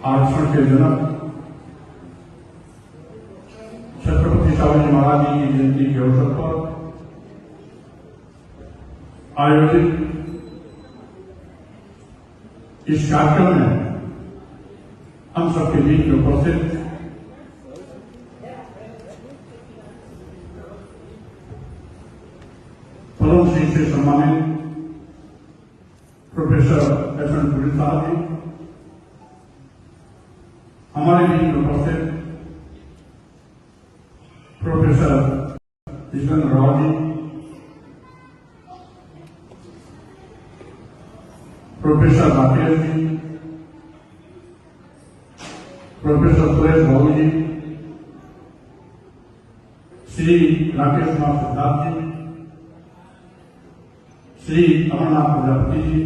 आरक्षण के जनक छत्रपति शिवाजी महाराज जी की जयंती के अवसर पर आयोजित इस कार्यक्रम में हम सबके बीच में उपस्थित पद्मश्री से सम्मानित प्रोफेसर एस.एन. पुरी साहब जी, हमारे बीच में उपस्थित professor Jitendra Rao ji, professor Rakesh ji, professor Suresh Babu जी, श्री राकेश कुमार सिद्धार्थ जी, श्री अमरनाथ प्रजापति जी,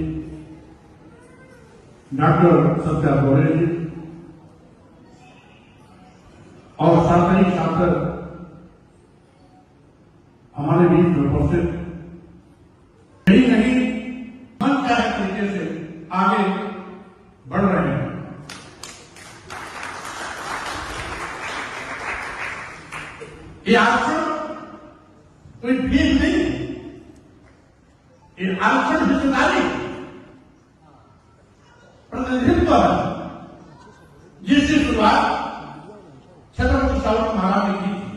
डॉक्टर सत्या बोरे जी और साथ ही छात्र हमारे बीच में उपस्थित कहीं नहीं मन चाहे तरीके से आगे बढ़ रहे हैं। ये आरक्षण कोई भीड़ नहीं, ये आरक्षण हिस्सेदारी प्रतिनिधित्व है, जिसकी शुरुआत छत्रपति शिवाजी महाराज ने की थी।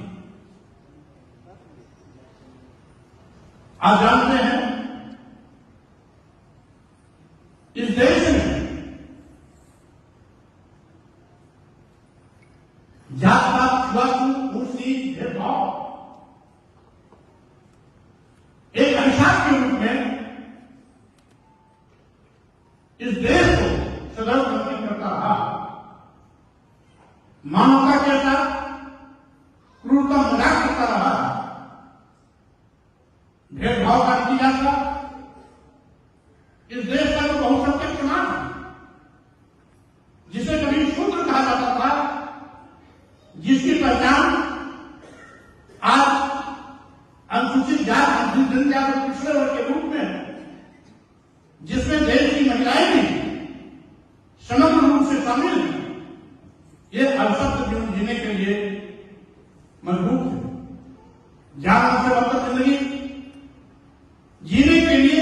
आप जानते हैं इस देश में जात पात छुआछूत ऊंच नीच भेदभाव एक अभिशाप के रूप में इस देश को सदैव प्रतीत करता रहा। मानवता के साथ क्रूरता मजाक करता रहा, भेदभाव का नतीजा था इस देश का जो बहुसंख्यक समाज जिसे कभी शूद्र कहा जाता था, जिसकी पहचान आज अनुसूचित जाति, अनुसूचित जनजाति और पिछड़े वर्ग के रूप में, जिसमें देश की महिलाएं भी समग्र रूप से शामिल हैं, ये अवसर जीवन जीने के लिए मजबूर थे। जान से बढ़कर जिंदगी जीने के लिए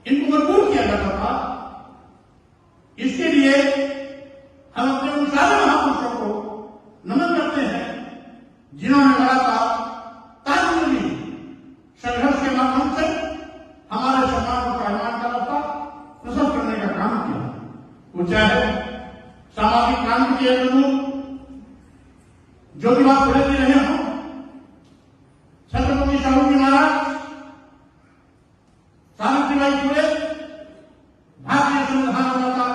इनको मजबूर किया जाता था। इसके लिए हम अपने उन सारे महापुरुषों को नमन करते हैं जिन्होंने लगातार तालमेल संघर्ष के माध्यम से हमारे समाज और परिवार का रास्ता प्रशस्त करने का काम किया। वो चाहे सामाजिक क्रांति के अनुरूप जो भी बात पढ़े रहे हों, छत्रपति शिवाजी महाराज, सावित्रीबाई फुले, भारतीय संविधान निर्माता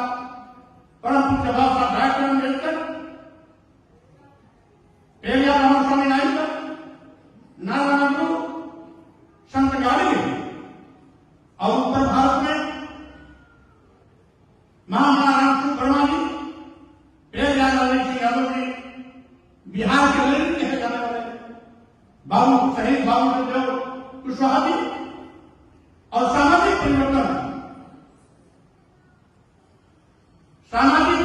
परम पूज्य बाबा साहब डॉक्टर अम्बेडकर, पेरियार रामास्वामी नायकर, नारायण गुरु, संत गाड़गे और उत्तर भारत में महामना राम वर्मा जी, पेरियार लाल सिंह यादव जी, बिहार के लेन कहे जाने वाले बाबू शहीद बाबू देव कुशवाहा जी, और सामाजिक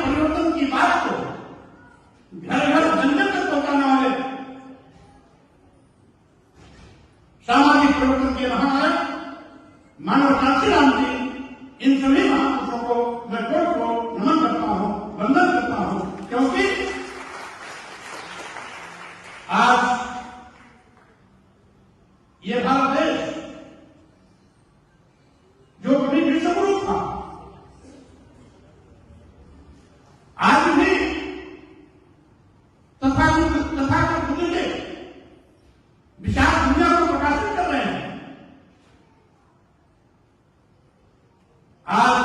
परिवर्तन की बात को घर घर जन जन तक पहुंचाने वाले सामाजिक परिवर्तन के महानायक मानव कांशीराम जी, इन सभी महापुरुषों को मैं कोट को नमन करता हूं, वंदन करता हूं, क्योंकि आज ये भारत देश जो कभी विश्वगुरु था, आज भी तथाकथित बुद्ध के विशाल दुनिया को प्रकाशित कर रहे हैं। आज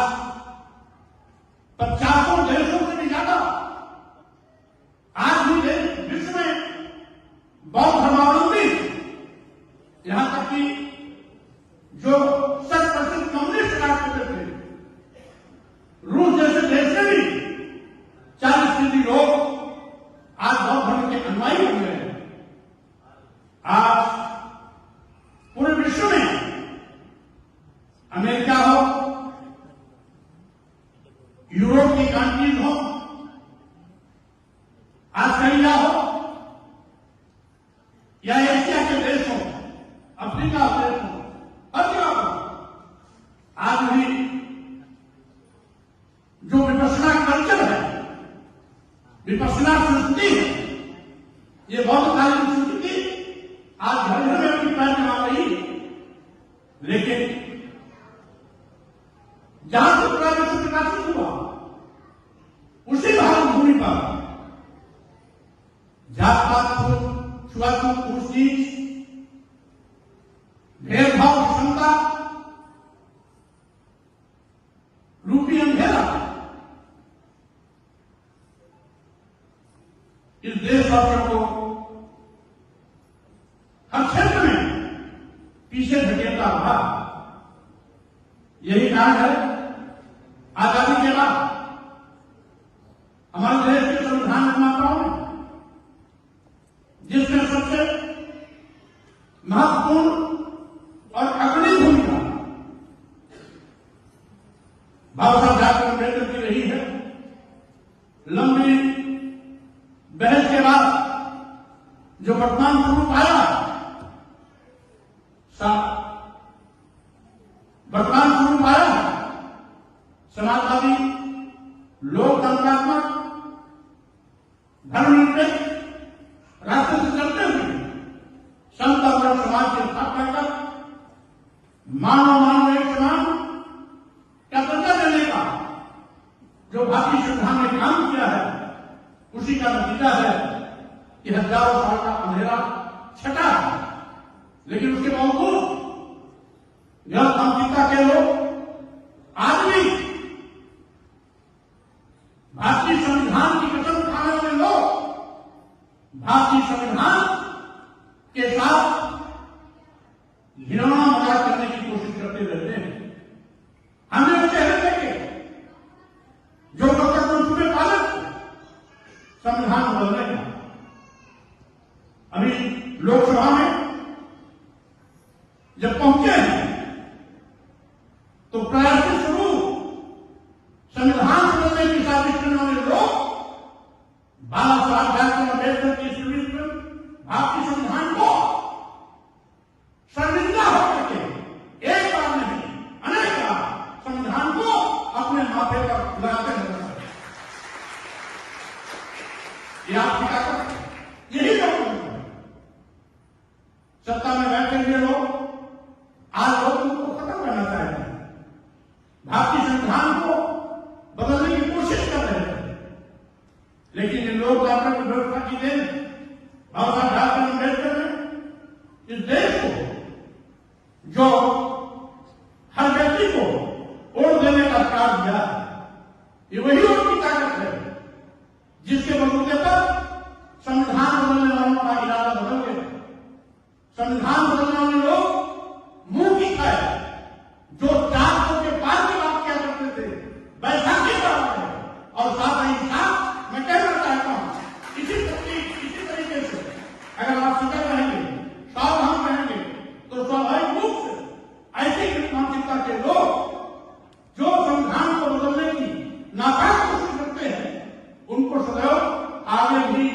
विपश्यना संस्कृति है, ये बौद्धकालीन संस्कृति आज घर घर में अपनी पैर जमा रही है। लेकिन जहां से प्रादेशिक प्रकाशित हुआ उसी भारत भूमि पर जात पात को छुआछूत ऊंच नीच भेदभाव क्षमता रूपी अंधेरा इस देशवासियों को हर क्षेत्र में पीछे धकेलता रहा। यही कारण है आजादी के बाद हमारे देश के संविधान निर्माताओं ने, जिसमें सबसे महत्वपूर्ण और अग्रणी भूमिका बाबा साहब डॉक्टर अम्बेडकर की रही है, लंबी बहस के बाद जो वर्तमान स्वरूप आया, वर्तमान स्वरूप आया समाजवादी, लोकतंत्रात्मक, धर्मनिरपेक्ष रास्ते से चलते हुए समतापूर्ण समाज की स्थापना कर मानव मानव एक समान का दर्जा देने का जो भारतीय संविधान ने काम किया है, उसी का नतीजा है कि हजारों साल का अंधेरा छटा है। लेकिन उसके बावजूद यह मानसिकता के लोग आज भी भारतीय संविधान की कसम खाने वाले लोग भारतीय संविधान के साथ घिनौना मजाक करने की कोशिश करते रहते हैं। हमने चेहरे देखे जो डॉक्टर मंसूबे पालन संविधान बदलने का। अभी लोकसभा में जब पहुंचे हैं तो प्रारंभिक स्वरूप संविधान बदलने की साजिश करने वाले लोग बाबा साहब डॉक्टर अम्बेडकर की स्मृति में भारतीय संविधान को शर्मिंदा होकर के एक बार नहीं अनेक बार संविधान को अपने माथे पर लगाते नजर आए। यह आपकी ताकत, यही लोग सत्ता में बैठे हुए लोग आज लोग उनको खत्म करना चाहते हैं, भारतीय संविधान को बदलने की कोशिश कर रहे हैं। लेकिन ये लोग डॉक्टर की व्यवस्था की देन बाबा साहब डॉक्टर अम्बेडकर ने इस देश को जो हर व्यक्ति को वोट देने का अधिकार दिया है, ये वही उनकी ताकत है जिसके बलबूते पर संविधान बदलने वालों का इरादा बदल गया। संविधान बदलने वाले लोग मुंह की खाए जो 400 के पार की बात क्या करते थे, बैसाखी का है। और साथ ही साथ मैं कहना चाहता हूं इसी तरीके से अगर आप सजग रहेंगे, सावधान रहेंगे, तो स्वाभाविक रूप से ऐसी मानसिकता के लोग जो संविधान को बदलने की नाकाम कोशिश करते हैं, उनको सदैव आगे भी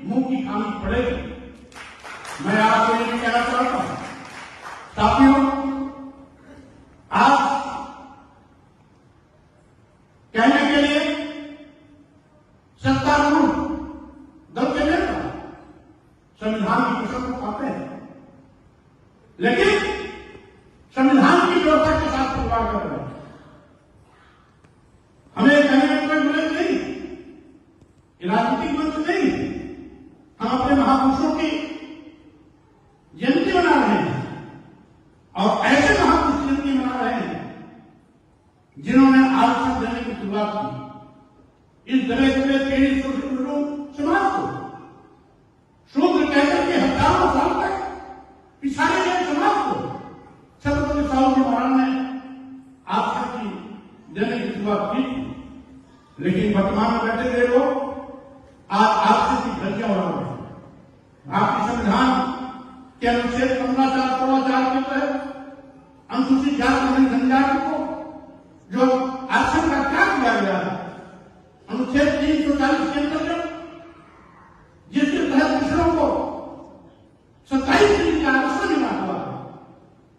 मुंह की खानी पड़ेगी। मैं आपको ये भी कहना चाहता हूं साथियों, आज कहने के लिए सत्तारूढ़ दल के नेता संविधान की कसम खाते हैं, लेकिन संविधान की व्यवस्था के साथ खिलवाड़ कर रहे हैं। हमें कहने में कोई बुराई नहीं, राजनीतिक मंच नहीं, हम अपने महापुरुषों की जयंती मना रहे हैं और ऐसे महापुरुष जयंती मना रहे हैं जिन्होंने आरक्षण देने की शुरुआत की। इस दबे दबे पीड़ित समाज को शूद्र कहकर के हजारों साल तक पिछाड़े गए समाज को छत्रपति शिवाजी महाराज ने आरक्षण की देने की शुरुआत की। लेकिन वर्तमान में बैठे हुए लोग आज आरक्षण की धज्जियां उड़ा रहे हैं। भारतीय संविधान के अनुच्छेद 15(4) के तहत अनुसूचित जाति जनजाति को जो आरक्षण का त्याग किया गया है, अनुच्छेद 340 के अंतर्गत जिसके तहत पिछड़ों को 27% का आरक्षण मिला हुआ है,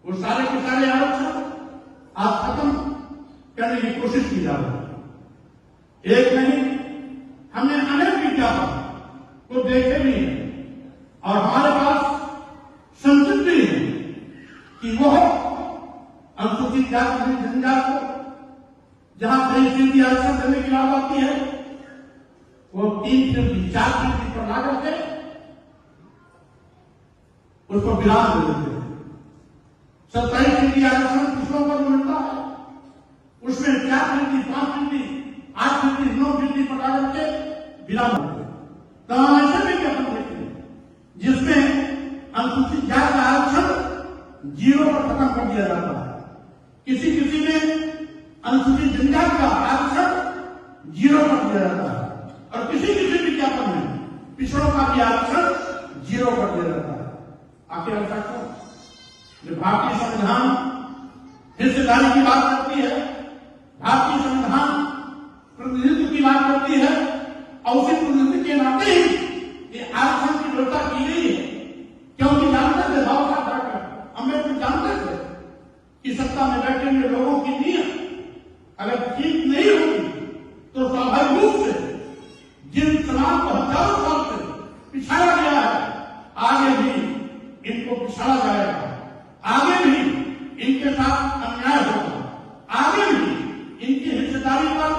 वो सारे के सारे आरक्षण आज खत्म करने की कोशिश की जा रही है। एक नहीं, हमने अनेक विज्ञापन को देखे भी हैं और हमारे पास संचित भी है कि वह अनुसूचित जाति जनजाति को जहां 23% आरक्षण देने की बात आती है वो 3% 4% पर ला करके उसको विराम दे देते हैं। 27% आरक्षण पिछड़ों पर मिलता है, उसमें 4%, 5%, 8%, 9% पर ला करके विराम देते हैं। तमाम ऐसे भी क्या देखते हैं जिसमें अनुसूचित जाति का आरक्षण 0 पर खत्म कर दिया जाता है। किसी में अनुसूचित जनजाति का आरक्षण 0 कर दिया जाता है और किसी विज्ञापन में पिछड़ों का भी आरक्षण 0 कर दिया जाता है। आखिर ऐसा क्यों? जब भारतीय संविधान हिस्सेदारी की बात करती है, भारतीय संविधान प्रतिनिधित्व की बात करती है और उसी प्रतिनिधित्व के नाते ही ये आरक्षण की व्यवस्था की गई है। क्योंकि जानते थे बाबा साहब डॉक्टर अम्बेडकर जानते थे कि सत्ता में बैठे हुए लोगों की नीयत अगर ठीक नहीं होगी तो स्वाभाविक रूप से जिन समाज को हजारों साल से पिछाड़ा गया है आगे भी इनको पिछाड़ा जाएगा, आगे भी इनके साथ अन्याय होगा, आगे भी इनकी हिस्सेदारी पर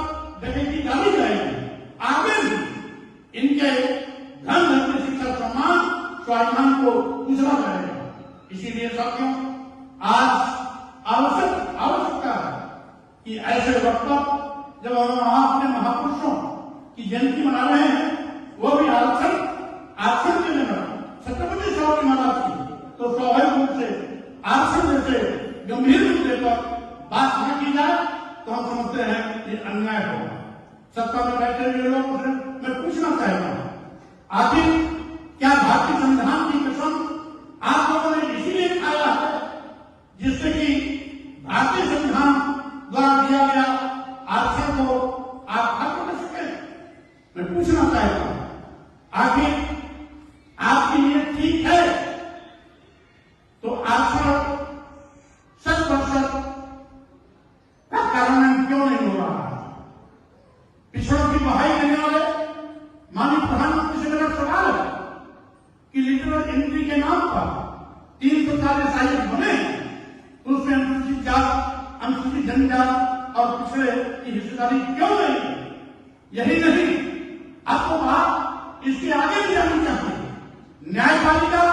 डकैती डाली जाएगी, आगे भी इनके धन धन शिक्षा सम्मान स्वाभिमान को कुचला जाएगा। इसीलिए साथियों आज आवश्यकता है कि ऐसे वक्त पर जब हम अपने महापुरुषों की जयंती मना रहे हैं वो भी आरक्षण के लिए छत्रपति साहब की माला थी तो स्वाभाविक रूप से आरक्षण जैसे गंभीर मुद्दे पर बात न की जाए तो हम समझते हैं ये अन्याय होगा। सत्ता में बैठे हुए लोगों से मैं पूछना चाहता हूं, आखिर क्या भारतीय संविधान की कसम आप लोगों ने इसीलिए खाया है जिससे कि भारतीय संविधान द्वारा दिया गया आरक्षण को आप खत्म कर सके? मैं पूछना चाहता हूं, आखिर आपकी नीयत ठीक है तो आरक्षण 100% का कार्यान्वयन क्यों नहीं हो रहा है? पिछड़ों की बहाई देने वाले माननीय प्रधानमंत्री से मेरा सवाल है कि लिटरल एंट्री के नाम पर 340 आयोग बने तो उसमें अनुसूचित जाति, अनुसूचित जनजाति और पिछड़े की हिस्सेदारी क्यों नहीं? यही नहीं, आपको बात इसके आगे भी जानी चाहिए। न्यायपालिका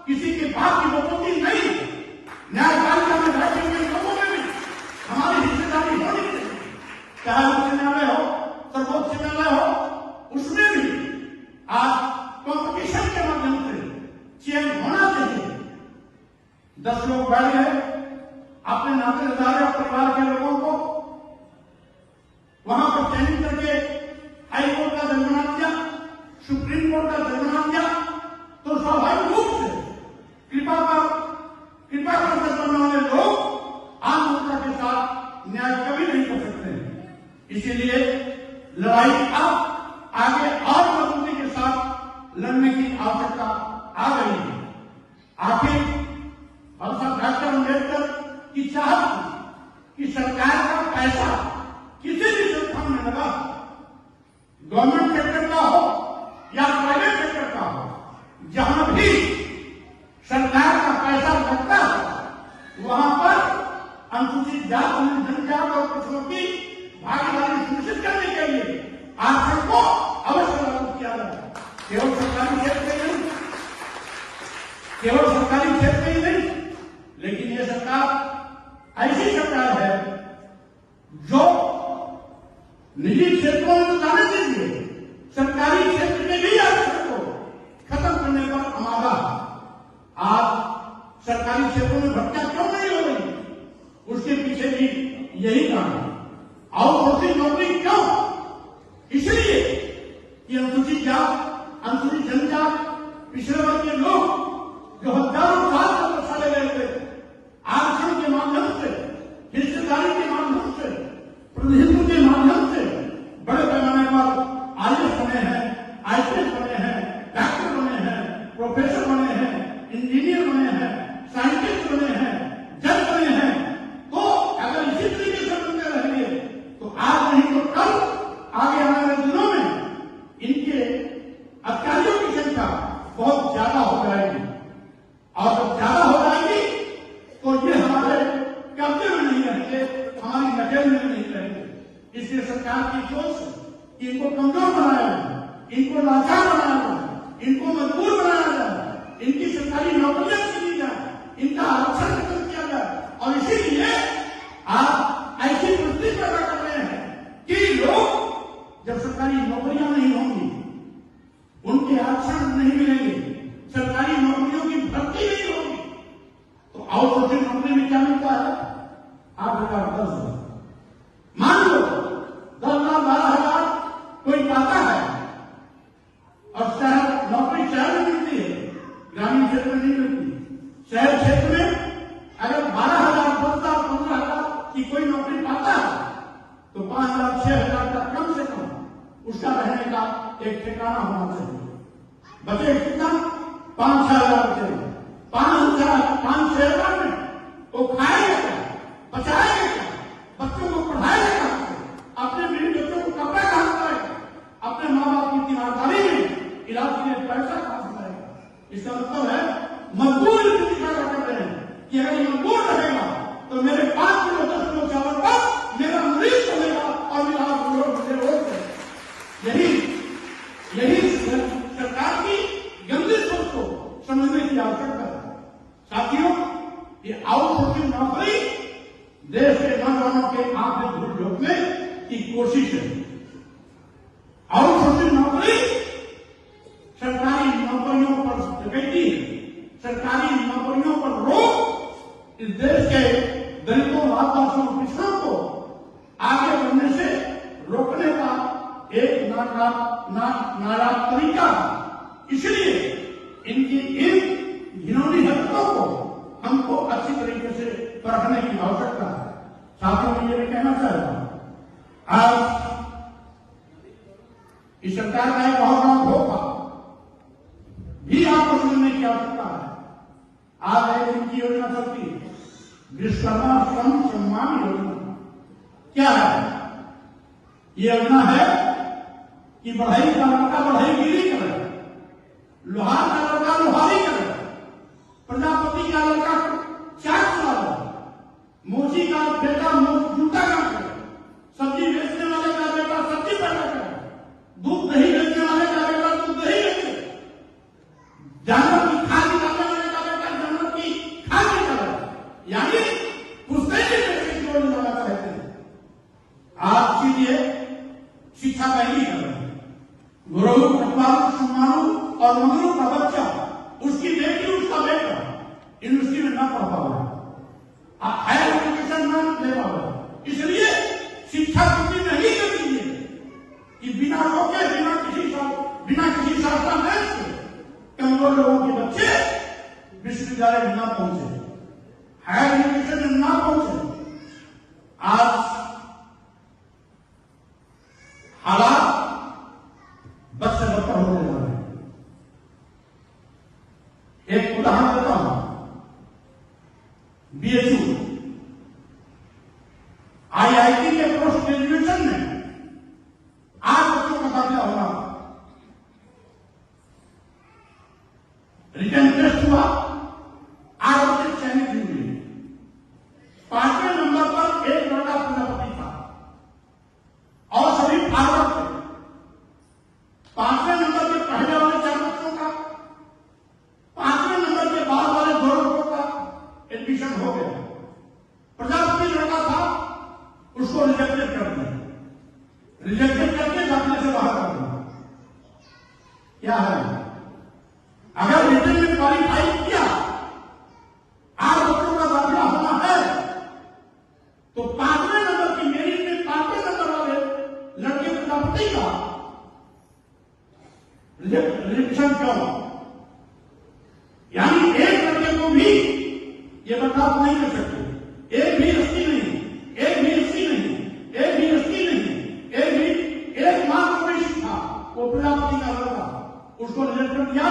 किसी के बाप की बपोती नहीं, न्यायपालिका में बैठे हुए लोगों में भी हमारी हिस्सेदारी होनी चाहिए, चाहे उच्च न्यायालय हो, सर्वोच्च न्यायालय हो, उसमें भी आज कॉम्पिटिशन के माध्यम से चयन होना चाहिए। 10 लोग बैठ गए, अपने नातेदार और परिवार के लोगों को वहां पर चयनित करके हाई कोर्ट का दर्ज बना दिया, सुप्रीम कोर्ट का दर्ज बना दिया तो स्वाभाविक रूप से कृपा कर दर्ज करने वाले लोग आम जनता के साथ न्याय कभी नहीं कर सकते हैं। इसीलिए लड़ाई अब आगे और मजबूती के साथ लड़ने की आवश्यकता आ गई है। आखिर डॉक्टर अम्बेडकर की चाहत थी कि सरकार का पैसा किसी भी संस्थान में लगा, गवर्नमेंट सेक्टर का हो या प्राइवेट सेक्टर का हो, जहां भी सरकार का पैसा लगता है वहां पर अनुसूचित जाति, जनजाति और पिछड़ों की भागीदारी सुनिश्चित करने के लिए आरक्षण को अवश्य लागू किया जाए। केवल सरकारी क्षेत्र में नहीं, केवल सरकारी क्षेत्र में ही नहीं, लेकिन ये सरकार ऐसी सरकार है जो निजी क्षेत्रों में तो जाने दीजिए, सरकारी क्षेत्र में भी आरक्षण को खत्म करने पर आमादा। आज सरकारी क्षेत्रों में भर्तियां क्यों नहीं हो रही? उसके पीछे भी यही कारण है। आउटसोर्सिंग नौकरी क्यों? इसलिए कि अनुसूचित जाति, अनुसूचित जनजाति, पिछड़े वर्ग के लोग जो हजारों साल तक बसाए गए थे, आरक्षण के माध्यम से, हिस्सेदारी के माध्यम से, प्रतिनिधित्व के माध्यम से बड़े पैमाने पर आईएएस बने हैं, आईपीएस बने हैं, डॉक्टर बने हैं, प्रोफेसर बने हैं, इंजीनियर बने हैं, साइंटिस्ट बने हैं, जज बने हैं। तो अगर इसी तरीके से बनते रहेंगे तो आज नहीं तो कल आगे आने वाले दिनों में इनके अधिकारियों की कमजोर बनाया जाए, इनको लाचार बनाया जाए, इनको मजबूर बनाया जाए, इनकी सरकारी नौकरियां छीनी जाए, इनका आरक्षण खत्म किया जाए। और इसीलिए आप ऐसी परिस्थिति पैदा कर रहे हैं कि लोग जब सरकारी नौकरियां नहीं होंगी, उनके आरक्षण नहीं मिलेंगे, सरकारी नौकरियों की भर्ती नहीं होगी, तो आउटसोर्सिंग नौकरी में क्या मिलता है? 8,000, 10,000। मान लो 10,000, 12,000 कोई पाता है और शहर नौकरी शहर में मिलती है, ग्रामीण क्षेत्र में नहीं मिलती। शहर क्षेत्र में अगर 12,000, 10,000, 15,000 की कोई नौकरी पाता है तो 5,000, 6,000 तक कम से कम उसका रहने का एक ठिकाना होना चाहिए। बचे कितना? 5-6,000 बचे। 5,000 में वो खाएगा क्या, बचाएगा क्या, बच्चों को पढ़ाएगा क्या, अपने बीवी बच्चों को कपड़ा कहां से लाएगा, अपने माँ बाप की तीमारदारी में इलाज के लिए पैसा कहां से लाएगा? इसका मतलब है मजदूर पैदा कर रहे हैं कि अगर मजदूर रहेगा तो मेरे 5 किलो 10 किलो चावल पर मेरा मरीज बनेगा और मेरा यही सरकार की गंदी सोच को समझने की आवश्यकता है। साथियों, ये आउटसोर्सिंग नौकरी देश के नौजवानों के आंख में धूल झोंकने की कोशिश है। आउटसोर्सिंग नौकरी सरकारी नौकरियों पर डकैती है, सरकारी नौकरियों पर रोक इस देश के दलितों, आदिवासियों, पिछड़ों को आगे बढ़ने से रोकने का एक नायाब तरीका। इसलिए इनकी इन घिनौनी हरकतों को हमको अच्छी तरीके से परखने की आवश्यकता है। साथियों, मैं ये भी कहना चाहता हूं, आज इस सरकार का एक बहुत बड़ा धोखा भी आपको समझने की आवश्यकता है। आज एक इनकी योजना चलती है, विश्वकर्मा श्रम सम्मान योजना। क्या है ये योजना? है कि बढ़ई का लड़का बढ़ईगिरी करे, लोहार का लड़का लोहारी करे, प्रजापति का लड़का चाट चला करे, मोची का बेटा जूता काम करे, सब्जी बेचने वाले का बेटा सब्जी पैदा करे, दूध दही बेचने वाले का बेटा दूध दही बेचे, जानवर की खाद निकालने वाले का बेटा जानवर की खाद निकाले, यानी पुस्तैनी पैसे की ओर जाना चाहते हैं। आप सीधे शिक्षा का ही कर रहे हैं। गुरु, कटवालू, सुमारू और मंगरू का बच्चा, उसकी बेटी, उसका बेटा यूनिवर्सिटी में ना पढ़ पाओ, हायर एजुकेशन ना ले पाओ। इसलिए शिक्षा पूरी नहीं कर दीजिए कि बिना रोके, बिना किसी शासन से कमजोर लोगों के बच्चे विश्वविद्यालय में ना पहुंचे, हायर एजुकेशन में ना पहुंचे। आज हालात बद से बदतर होने जा रहे हैं। एक उदाहरण देता हूं, बीएचयू आईआईटी के पोस्ट ग्रेजुएशन में 8 बच्चों का दाखिला हुआ, रिटर्न टेस्ट हुआ, 8 बच्चे चयनित हुए। 5वें नंबर पर एक लड़का प्रजापति था और सभी फारवर्ड थे। 5वें नंबर के पहले वाले 4 बच्चों का, 5वें नंबर के बाद वाले 2 लोगों का एडमिशन हो गया। प्रजापति लड़का था, उसको रिजेक्टेड कर दिया, रिजेक्टेड करके दाखिले से बाहर कर दिया। क्या है? अगर रिटर्न में क्वालिफाई किया, 8 बच्चों का दाखिला होना है, तो 5वें नंबर की मेरिट में 5वें नंबर वाले लड़के प्रजापति का रिजेक्शन क्यों? यानी एक लड़के को भी ये बर्दाश्त नहीं कर सकते। एक भी एसटी नहीं, एक भी एसटी नहीं, एक भी एसटी नहीं, एक मात्र वैश्य था, वो प्रजापति का लड़का, उसको रिजेक्ट कर दिया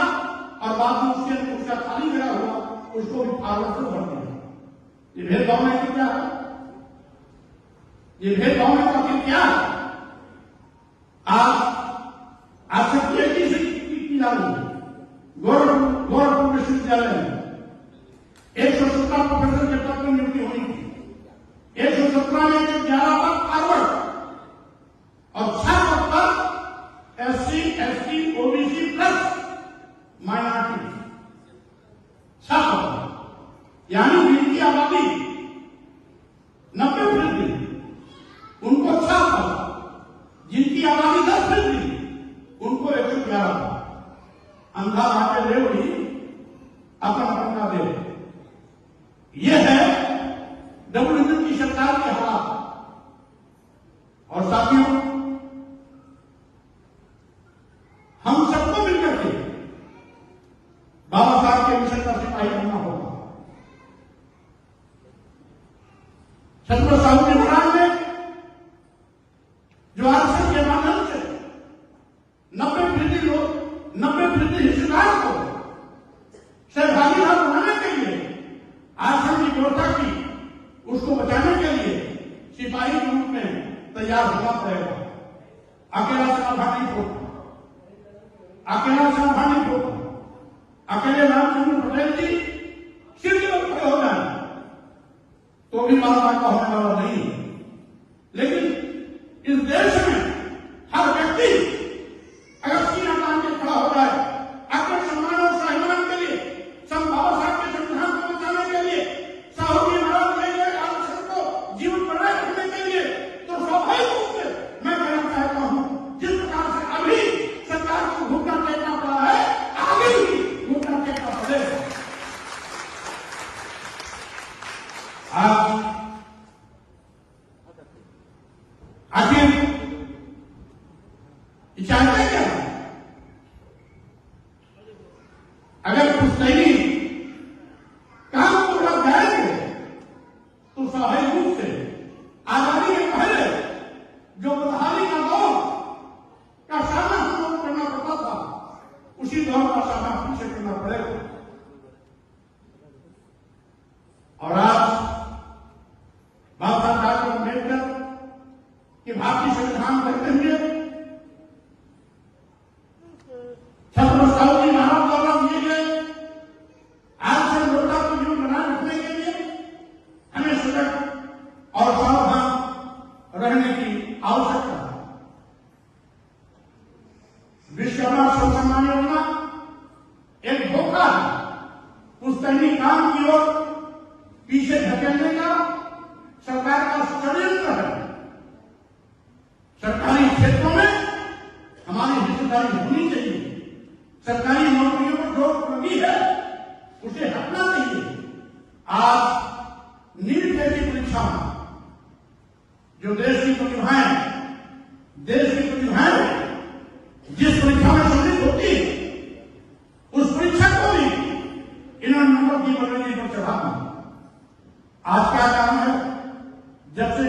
और बाद में उसका खाली जगह हुआ, उसको भी फारवर्ड से भर दिया। ये भेदभाव में क्या है? ये भेदभाव में आखिर क्या है? आज पीएचडी की जा रही है गोरखपुर विश्वविद्यालय में 117 प्रोफेसर के पद पर नियुक्ति हुई थी। 117 में 11 पद फारवर्ड और 6 पद पर अपना अपना दे। यह है डब्ल्यूएचओ की सरकार के हालात। और साथियों, हम सबको मिलकर के बाबा साहब के मिशन का सिपाही बनना होगा। छत्रपति साहू जी महाराज ने जो आरक्षण के माध्यम से 90% लोग 90% हिस्सेदार को सहभागीदार बनाने के लिए आरक्षण की व्यवस्था की, उसको बचाने के लिए सिपाही के रूप में तैयार होना पड़ेगा। अकेला समाधान नहीं होगा, अकेला समाधान नहीं होगा। अकेले रामचंद्र पटेल जी सिर्फ खड़े हो जाए तो भी मालूम का होने वाला नहीं है। लेकिन इस देश में हर व्यक्ति अगर सीना तान के खड़ा हो जाए, अपने सम्मान और स्वाभिमान के लिए, बाबा साहब के संविधान को बचाने के लिए, साहू जी महाराज ले गए आरक्षण को जीवन बनाए रखने के लिए, तो स्वाभाविक रूप से मैं कहना चाहता हूं, जिस प्रकार से अभी सरकार को घुटना टेकना पड़ा है, आगे भी घुटना टेकना पड़ेगा। आखिर चाहते क्या? अगर पुश्तैनी काम को लग जाएंगे तो स्वाभाविक रूप से आजादी के पहले जो बदहाली का दौर का सामना हम लोग करना पड़ता था, उसी दौर का सामना पीछे करना पड़ेगा। और आज बाबा साहब अम्बेडकर के भारतीय संविधान करते हुए छत्रपति साहू जी महाराज द्वारा दिए गए आरक्षण व्यवस्था को जीवन बनाए रखने के लिए हमें सजग और सावधान रहने की आवश्यकता है। विश्वकर्मा सम्मान योजना एक धोखा है, पुश्तैनी काम की ओर पीछे धकेलने का सरकार का षड्यंत्र है। सरकारी क्षेत्रों में हमारी हिस्सेदारी होनी चाहिए। सरकारी नौकरियों पर जो कमी है उसे हटना चाहिए। आज नीट जैसी परीक्षा जो देश की प्रतिभाएं जिस परीक्षा में सम्मिलित होती है, उस परीक्षा को भी इन्होंने नंबर की बदलने पर चढ़ा दिया। आज क्या कारण है? जब से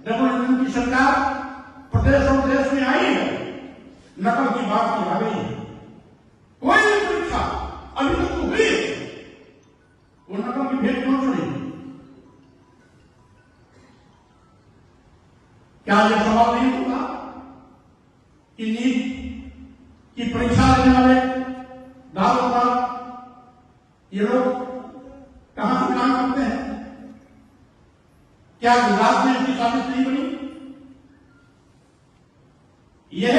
डब्ल्यूएचओ की सरकार प्रदेश और देश में आई है, नकल की बात की आ गई है। कोई भी परीक्षा अभी तक तो हुई, वो नकल की भेंट कौन चढ़ी? क्या यह सवाल नहीं होता कि नीट की परीक्षा लेने वाले दारोगा ये लोग कहां से काम करते हैं? क्या गुजरात में इसकी साजिश नहीं बनी? यह